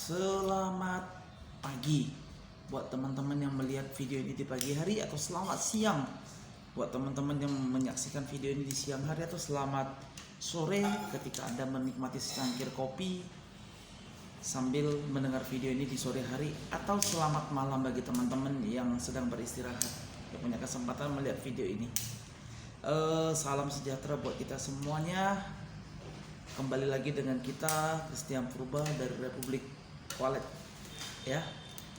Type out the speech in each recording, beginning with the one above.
Selamat pagi buat teman-teman yang melihat video ini di pagi hari, atau selamat siang buat teman-teman yang menyaksikan video ini di siang hari, atau selamat sore ketika Anda menikmati secangkir kopi sambil mendengar video ini di sore hari, atau selamat malam bagi teman-teman yang sedang beristirahat yang punya kesempatan melihat video ini. Salam sejahtera buat kita semuanya. Kembali lagi dengan kita Christian Purba dari Republik Walet, ya.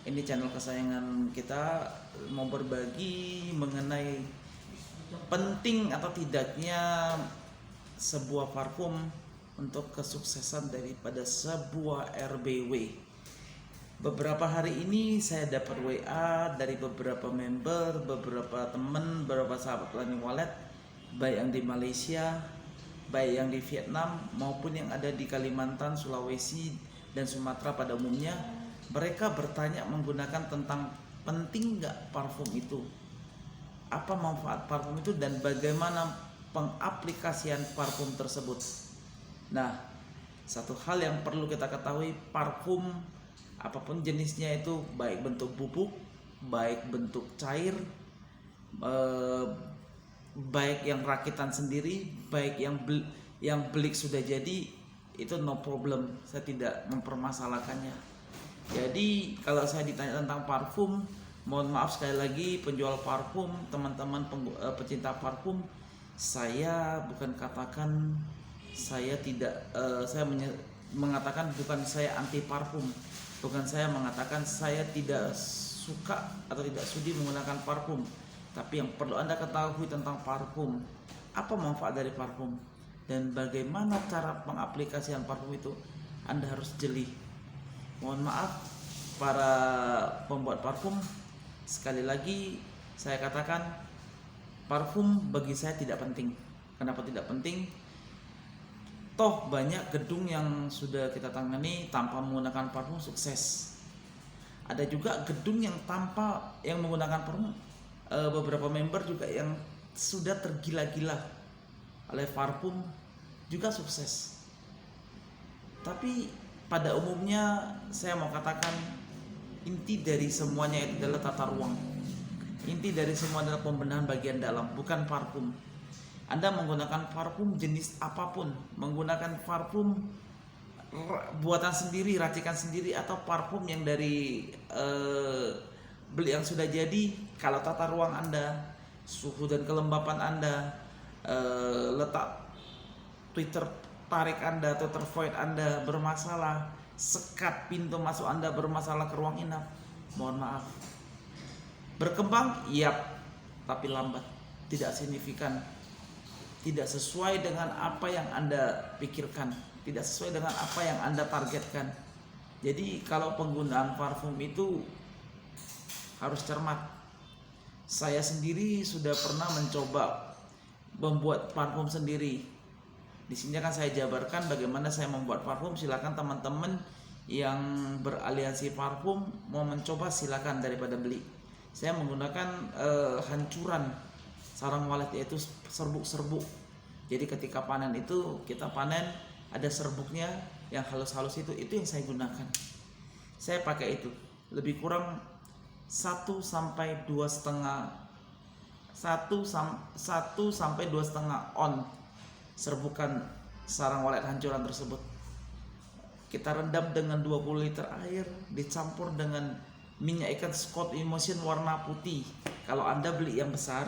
Ini channel kesayangan kita, mau berbagi mengenai penting atau tidaknya sebuah parfum untuk kesuksesan daripada sebuah RBW. Beberapa hari ini saya dapat WA dari beberapa member, beberapa teman, beberapa sahabat Learning Wallet, baik yang di Malaysia, baik yang di Vietnam maupun yang ada di Kalimantan, Sulawesi, dan Sumatera pada umumnya. Mereka bertanya menggunakan tentang penting nggak parfum itu, apa manfaat parfum itu, dan bagaimana pengaplikasian parfum tersebut. Nah, satu hal yang perlu kita ketahui, parfum apapun jenisnya itu, baik bentuk bubuk, baik bentuk cair, baik yang rakitan sendiri, baik yang belik sudah jadi, itu no problem, saya tidak mempermasalahkannya. Jadi kalau saya ditanya tentang parfum, mohon maaf sekali lagi penjual parfum, teman-teman pecinta parfum, saya bukan katakan saya tidak, mengatakan bukan saya anti parfum, bukan saya mengatakan saya tidak suka atau tidak sudi menggunakan parfum. Tapi yang perlu Anda ketahui tentang parfum, apa manfaat dari parfum, dan bagaimana cara pengaplikasian parfum itu, Anda harus jeli. Mohon maaf para pembuat parfum, sekali lagi saya katakan parfum bagi saya tidak penting. Kenapa tidak penting? Toh banyak gedung yang sudah kita tangani tanpa menggunakan parfum sukses. Ada juga gedung yang menggunakan parfum, beberapa member juga yang sudah tergila-gila oleh parfum juga sukses. Tapi pada umumnya saya mau katakan inti dari semuanya itu adalah tata ruang. Inti dari semua adalah pembenahan bagian dalam, bukan parfum. Anda menggunakan parfum jenis apapun, menggunakan parfum buatan sendiri, racikan sendiri, atau parfum yang dari beli yang sudah jadi, kalau tata ruang Anda, suhu dan kelembapan Anda, letak Twitter tarik Anda atau tervoid Anda bermasalah, sekat pintu masuk Anda bermasalah ke ruang inap, mohon maaf, berkembang yap, tapi lambat, tidak signifikan, tidak sesuai dengan apa yang Anda pikirkan, tidak sesuai dengan apa yang Anda targetkan. Jadi kalau penggunaan parfum itu harus cermat. Saya sendiri sudah pernah mencoba membuat parfum sendiri. Di sini kan saya jabarkan bagaimana saya membuat parfum. Silakan teman-teman yang beraliansi parfum mau mencoba, silakan, daripada beli. Saya menggunakan hancuran sarang walet, yaitu serbuk-serbuk. Jadi ketika panen itu, kita panen ada serbuknya yang halus-halus, itu yang saya gunakan. Saya pakai itu lebih kurang 1 sampai 2,5 on serbukan sarang walet hancuran tersebut. Kita rendam dengan 20 liter air, dicampur dengan minyak ikan Scott Emotion warna putih. Kalau Anda beli yang besar,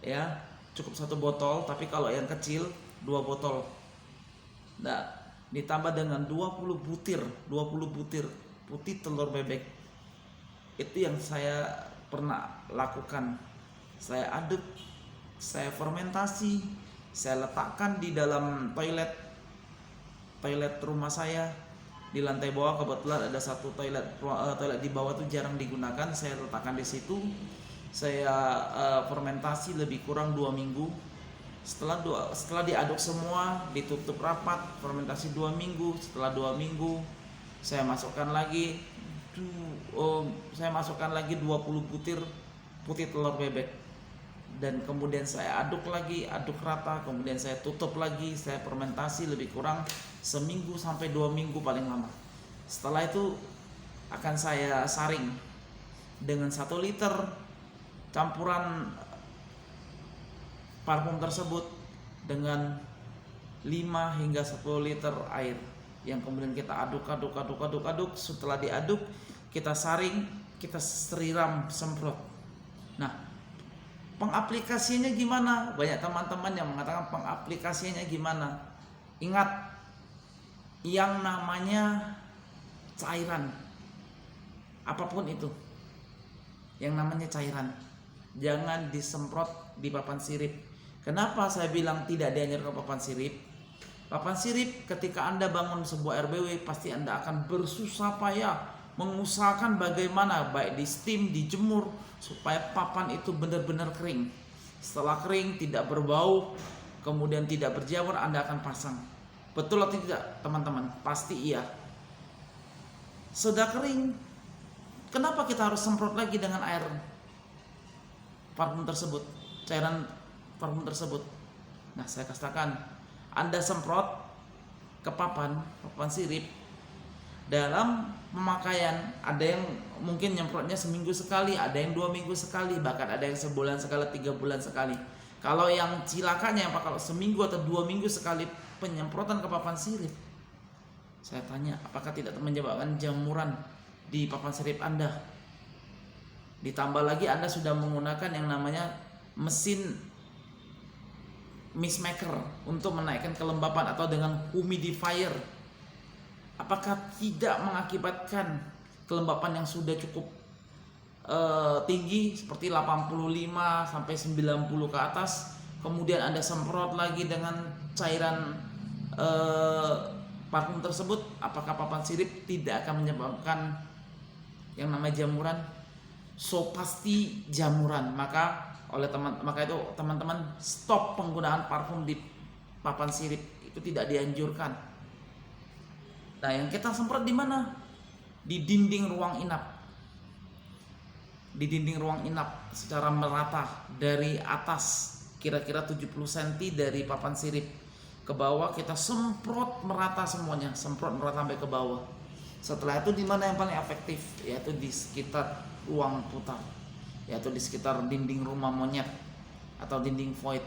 ya cukup 1 botol, tapi kalau yang kecil 2 botol. Nah, ditambah dengan 20 butir putih telur bebek. Itu yang saya pernah lakukan. Saya aduk, saya fermentasi, saya letakkan di dalam toilet rumah saya. Di lantai bawah kebetulan ada satu toilet di bawah itu jarang digunakan, saya letakkan di situ. Saya fermentasi lebih kurang 2 minggu. Setelah diaduk semua, ditutup rapat, fermentasi 2 minggu. Setelah 2 minggu saya masukkan lagi 20 butir putih telur bebek, dan kemudian saya aduk rata, kemudian saya tutup lagi, saya fermentasi lebih kurang seminggu sampai 2 minggu paling lama. Setelah itu akan saya saring dengan 1 liter campuran parfum tersebut dengan 5 hingga 10 liter air yang kemudian kita aduk. Setelah diaduk kita saring, kita siram semprot. Nah, pengaplikasinya gimana? Banyak teman-teman yang mengatakan pengaplikasinya gimana. Ingat, yang namanya cairan, apapun itu, yang namanya cairan, jangan disemprot di papan sirip. Kenapa saya bilang tidak dianjurkan papan sirip? Papan sirip, ketika Anda bangun sebuah RBW, pasti Anda akan bersusah payah mengusahakan bagaimana, baik di steam, dijemur, supaya papan itu benar-benar kering. Setelah kering, tidak berbau, kemudian tidak berjamur, Anda akan pasang. Betul atau tidak, teman-teman? Pasti iya. Sudah kering, kenapa kita harus semprot lagi dengan air parfum tersebut, cairan parfum tersebut? Nah, saya katakan, Anda semprot ke papan sirip dalam pemakaian. Ada yang mungkin nyemprotnya seminggu sekali, ada yang 2 minggu sekali, bahkan ada yang sebulan sekali, 3 bulan sekali. Kalau yang cilakanya, kalau seminggu atau 2 minggu sekali penyemprotan ke papan sirip, saya tanya, apakah tidak menyebabkan jamuran di papan sirip Anda? Ditambah lagi Anda sudah menggunakan yang namanya mesin mist maker untuk menaikkan kelembapan atau dengan humidifier. Apakah tidak mengakibatkan kelembapan yang sudah cukup tinggi seperti 85 sampai 90 ke atas, kemudian Anda semprot lagi dengan cairan parfum tersebut, apakah papan sirip tidak akan menyebabkan yang namanya jamuran? So pasti jamuran. Maka itu teman-teman stop penggunaan parfum di papan sirip, itu tidak dianjurkan. Nah, yang kita semprot di mana? Di dinding ruang inap. Di dinding ruang inap secara merata dari atas kira-kira 70 cm dari papan sirip ke bawah, kita semprot merata semuanya, semprot merata sampai ke bawah. Setelah itu di mana yang paling efektif? Yaitu di sekitar ruang putar, yaitu di sekitar dinding rumah monyet atau dinding void.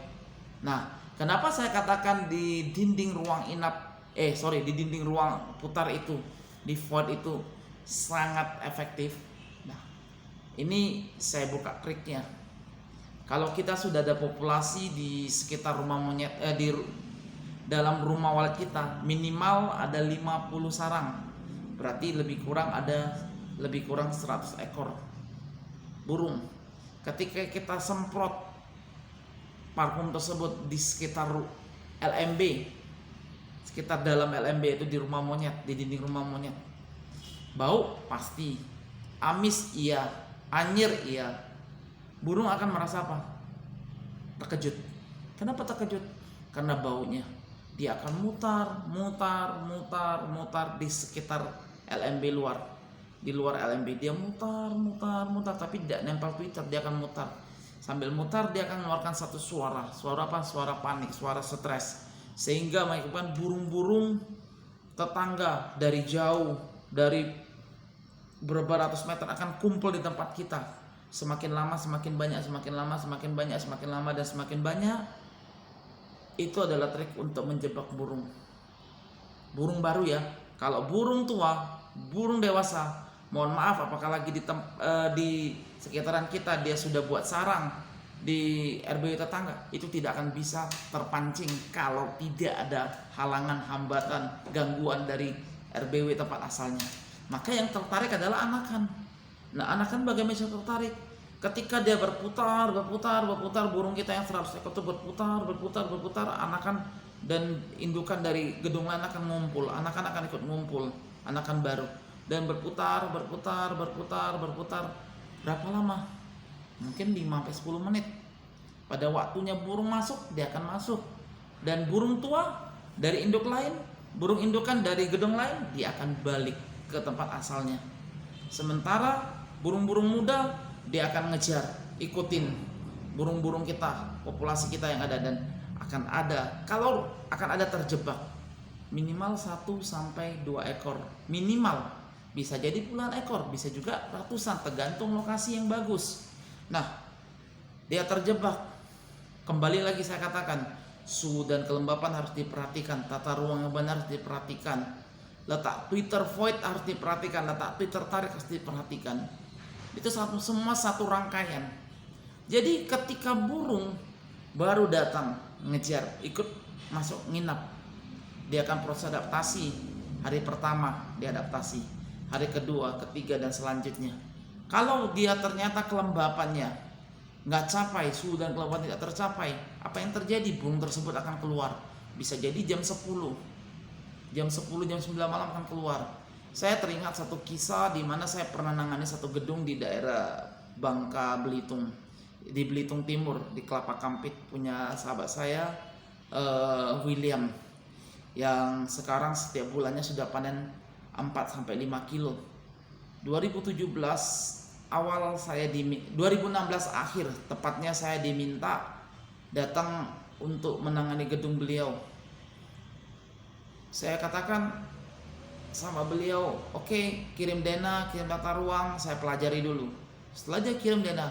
Nah, kenapa saya katakan di dinding ruang inap, di dinding ruang putar itu, di void itu sangat efektif? Nah, ini saya buka triknya. Kalau kita sudah ada populasi di sekitar rumah monyet, di dalam rumah walet kita minimal ada 50 sarang, berarti lebih kurang 100 ekor burung. Ketika kita semprot parfum tersebut di sekitar LMB, sekitar dalam LMB itu di rumah monyet, di dinding rumah monyet, bau pasti, amis iya, anyir iya. Burung akan merasa apa? Terkejut. Kenapa terkejut? Karena baunya. Dia akan mutar di sekitar LMB luar. Di luar LMB dia mutar, tapi tidak nempel Twitter, dia akan mutar. Sambil mutar dia akan mengeluarkan satu suara. Suara apa? Suara panik, suara stres. Sehingga mengakibatkan burung-burung tetangga dari jauh, dari beberapa ratus meter akan kumpul di tempat kita. Semakin lama semakin banyak, semakin lama semakin banyak, semakin lama dan semakin banyak. Itu adalah trik untuk menjebak burung. Burung baru ya. Kalau burung tua, burung dewasa, mohon maaf, apakah lagi di sekitaran kita dia sudah buat sarang di RBW tetangga, itu tidak akan bisa terpancing kalau tidak ada halangan, hambatan, gangguan dari RBW tempat asalnya. Maka yang tertarik adalah anakan. Nah, anakan bagaimana bisa tertarik? Ketika dia berputar, burung kita yang 100 ekor itu berputar, anakan dan indukan dari gedung lain akan ngumpul, anakan akan ikut ngumpul, anakan baru, dan berputar. Berapa lama? Mungkin 5-10 menit. Pada waktunya burung masuk, dia akan masuk. Dan burung tua dari induk lain, burung indukan dari gedung lain, dia akan balik ke tempat asalnya. Sementara burung-burung muda dia akan ngejar, ikutin burung-burung kita, populasi kita yang ada, dan akan ada terjebak. minimal 1 sampai 2 ekor minimal. Bisa jadi puluhan ekor, bisa juga ratusan, tergantung lokasi yang bagus. Nah, dia terjebak. Kembali lagi saya katakan, suhu dan kelembapan harus diperhatikan, tata ruang yang benar harus diperhatikan, letak Twitter void harus diperhatikan, letak Twitter tarik harus diperhatikan. Itu semua satu rangkaian. Jadi ketika burung baru datang ngejar, ikut masuk nginap, dia akan proses adaptasi. Hari pertama dia adaptasi, hari kedua, ketiga, dan selanjutnya. Kalau dia ternyata kelembapannya nggak capai, suhu dan kelembapan tidak tercapai, apa yang terjadi? Burung tersebut akan keluar. Bisa jadi jam 10, jam 9 malam akan keluar. Saya teringat satu kisah di mana saya pernah nangani satu gedung di daerah Bangka Belitung, di Belitung Timur, di Kelapa Kampit, punya sahabat saya, William, yang sekarang setiap bulannya sudah panen 4-5 kilo. 2017 awal, 2016 akhir tepatnya, saya diminta datang untuk menangani gedung beliau. Saya katakan sama beliau, oke, kirim dana, kirim tata ruang, saya pelajari dulu. Setelah dia kirim dana,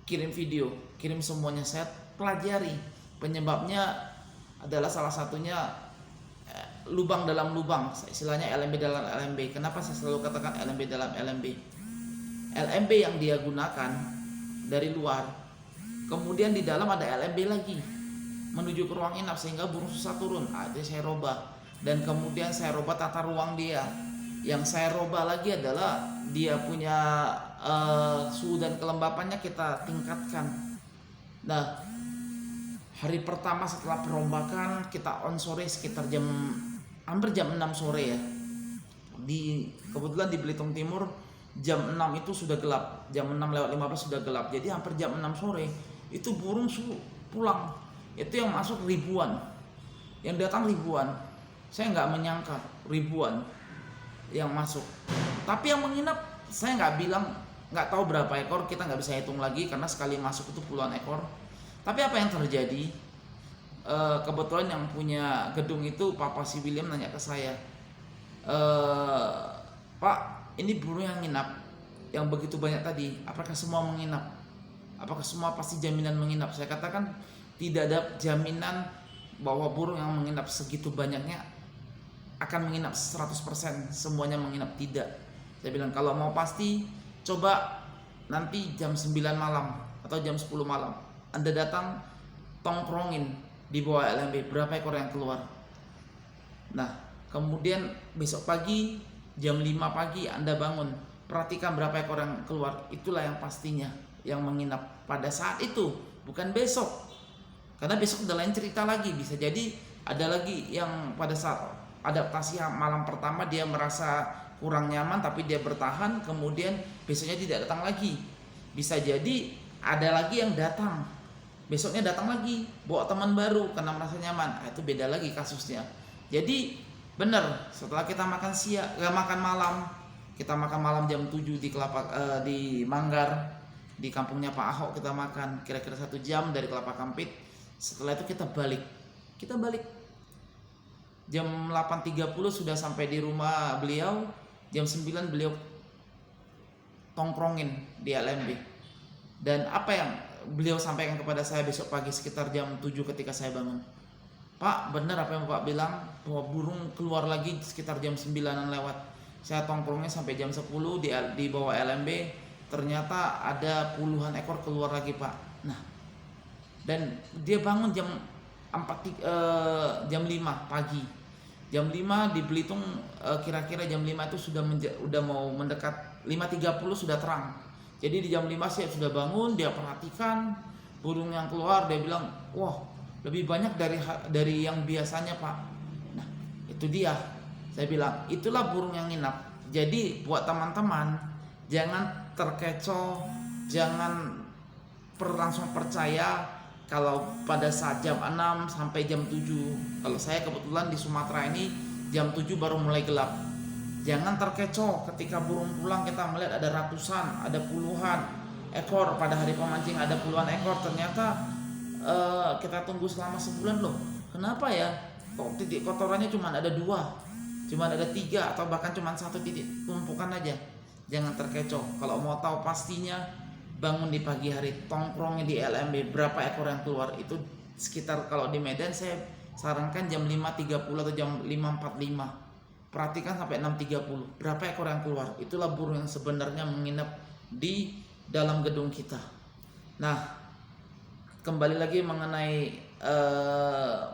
kirim video, kirim semuanya, saya pelajari. Penyebabnya adalah salah satunya lubang dalam lubang, istilahnya LMB dalam LMB. Kenapa saya selalu katakan LMB dalam LMB? LMB yang dia gunakan dari luar, kemudian di dalam ada LMB lagi menuju ke ruang inap, sehingga burung susah turun. Jadi saya robah, dan kemudian saya robah tata ruang dia. Yang saya robah lagi adalah dia punya suhu dan kelembapannya kita tingkatkan. Nah, hari pertama setelah perombakan kita on sore sekitar hampir jam 6 sore ya. Kebetulan di Belitung Timur jam 6 itu sudah gelap, jam 6:15 sudah gelap. Jadi hampir jam 6 sore itu burung pulang. Itu yang masuk ribuan, yang datang ribuan. Saya nggak menyangka ribuan yang masuk. Tapi yang menginap saya nggak tahu berapa ekor, kita nggak bisa hitung lagi karena sekali masuk itu puluhan ekor. Tapi apa yang terjadi? Kebetulan yang punya gedung itu, Papa si William, nanya ke saya, Pak, ini burung yang nginap yang begitu banyak tadi, apakah semua menginap? Apakah semua pasti jaminan menginap? Saya katakan tidak ada jaminan bahwa burung yang menginap segitu banyaknya akan menginap 100%, semuanya menginap, tidak. Saya bilang kalau mau pasti, coba nanti jam 9 malam atau jam 10 malam Anda datang, tongkrongin di bawah LMB, berapa ekor yang keluar. Nah, kemudian besok pagi jam 5 pagi Anda bangun, perhatikan berapa ekor yang keluar. Itulah yang pastinya yang menginap pada saat itu, bukan besok. Karena besok udah lain cerita lagi. Bisa jadi ada lagi yang pada saat adaptasi malam pertama dia merasa kurang nyaman tapi dia bertahan, kemudian besoknya tidak datang lagi. Bisa jadi ada lagi yang datang, besoknya datang lagi bawa teman baru karena merasa nyaman. Itu beda lagi kasusnya. Jadi benar, setelah kita makan malam, kita makan malam jam 7 di Manggar, di kampungnya Pak Ahok, kita makan kira-kira 1 jam dari Kelapa Kampit. Setelah itu kita balik jam 8.30 sudah sampai di rumah beliau. Jam 9 beliau tongkrongin di LMB. Dan apa yang beliau sampaikan kepada saya besok pagi sekitar jam 7 ketika saya bangun, Pak, benar apa yang Bapak bilang bahwa burung keluar lagi sekitar jam 9-an lewat. Saya tongkrongnya sampai jam 10 di bawah LMB, ternyata ada puluhan ekor keluar lagi, Pak. Nah, dan dia bangun jam 5 pagi. Jam 5 di Belitung, kira-kira jam 5 itu sudah mau mendekat 5.30 sudah terang. Jadi di jam 5 saya sudah bangun, dia perhatikan burung yang keluar, dia bilang, wah, lebih banyak dari yang biasanya, Pak. Nah, itu dia. Saya bilang, itulah burung yang nginap. Jadi buat teman-teman, jangan terkecoh, jangan langsung percaya kalau pada saat jam 6 sampai jam 7. Kalau saya kebetulan di Sumatera ini jam 7 baru mulai gelap. Jangan terkecoh ketika burung pulang, kita melihat ada ratusan, ada puluhan ekor. Pada hari pemancing ada puluhan ekor, ternyata kita tunggu selama sebulan loh. Kenapa ya? kok titik kotorannya cuma ada 2, cuma ada 3, atau bahkan cuma 1 titik, tumpukan aja, jangan terkecoh. Kalau mau tahu pastinya, bangun di pagi hari, tongkrongnya di LMB, berapa ekor yang keluar. Itu sekitar, kalau di Medan saya sarankan jam 5.30 atau jam 5.45, perhatikan sampai 6.30, berapa ekor yang keluar. Itulah burung yang sebenarnya menginap di dalam gedung kita. Nah, kembali lagi mengenai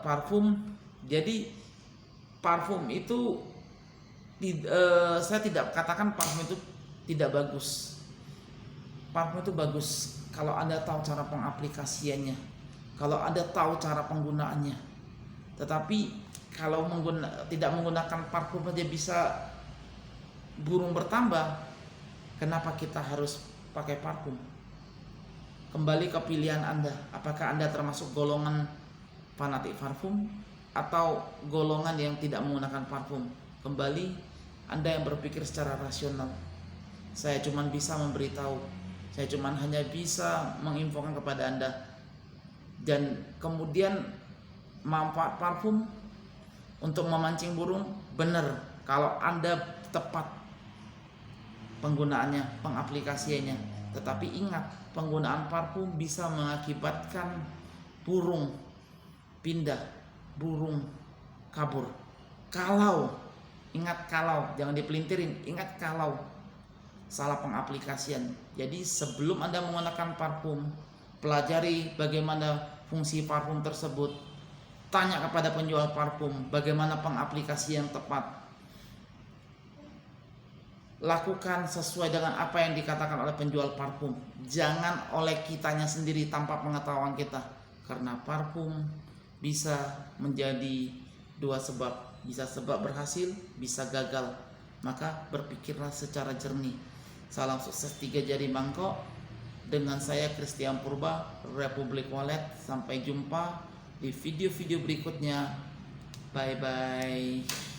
parfum. Jadi parfum itu saya tidak katakan parfum itu tidak bagus. Parfum itu bagus kalau Anda tahu cara pengaplikasiannya, kalau Anda tahu cara penggunaannya. Tetapi kalau tidak menggunakan parfum aja bisa burung bertambah, kenapa kita harus pakai parfum? Kembali ke pilihan Anda, apakah Anda termasuk golongan fanatik parfum atau golongan yang tidak menggunakan parfum? Kembali Anda yang berpikir secara rasional. Saya cuma bisa memberitahu, saya cuma hanya bisa menginfokan kepada Anda. Dan kemudian manfaat parfum untuk memancing burung, benar kalau Anda tepat penggunaannya, pengaplikasiannya. Tetapi ingat, penggunaan parfum bisa mengakibatkan burung pindah, burung kabur. Kalau, ingat kalau, jangan dipelintirin, ingat kalau salah pengaplikasian. Jadi sebelum Anda menggunakan parfum, pelajari bagaimana fungsi parfum tersebut. Tanya kepada penjual parfum bagaimana pengaplikasi yang tepat. Lakukan sesuai dengan apa yang dikatakan oleh penjual parfum. Jangan oleh kitanya sendiri tanpa pengetahuan kita. Karena parfum bisa menjadi 2 sebab. Bisa sebab berhasil, bisa gagal. Maka berpikirlah secara jernih. Salam sukses 3 jari mangkok. Dengan saya Christian Purba, Republik Wallet. Sampai jumpa di video-video berikutnya. Bye bye.